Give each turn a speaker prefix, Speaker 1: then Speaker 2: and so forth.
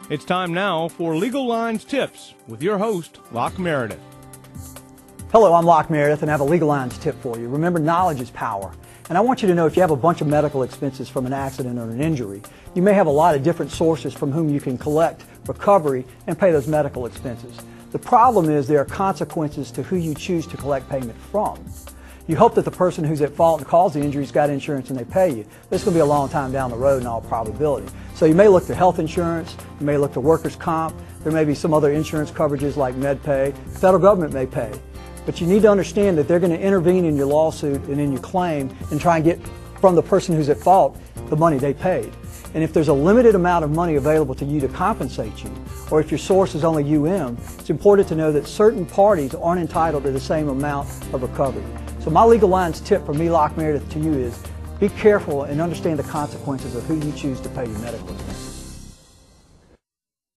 Speaker 1: It's time now for Legal Lines Tips with your host, Locke Meredith.
Speaker 2: Hello, I'm Locke Meredith and I have a Legal Lines tip for you. Remember, knowledge is power. And I want you to know if you have a bunch of medical expenses from an accident or an injury, you may have a lot of different sources from whom you can collect recovery and pay those medical expenses. The problem is there are consequences to who you choose to collect payment from. You hope that the person who's at fault and caused the injury's got insurance and they pay you. This is going to be a long time down the road in all probability. So you may look to health insurance, you may look to workers' comp, there may be some other insurance coverages like MedPay, the federal government may pay. But you need to understand that they're going to intervene in your lawsuit and in your claim and try and get from the person who's at fault the money they paid. And if there's a limited amount of money available to you to compensate you, or if your source is only UM, it's important to know that certain parties aren't entitled to the same amount of recovery. So my Legal Lines tip from me, Locke Meredith, to you is be careful and understand the consequences of who you choose to pay your medical expenses.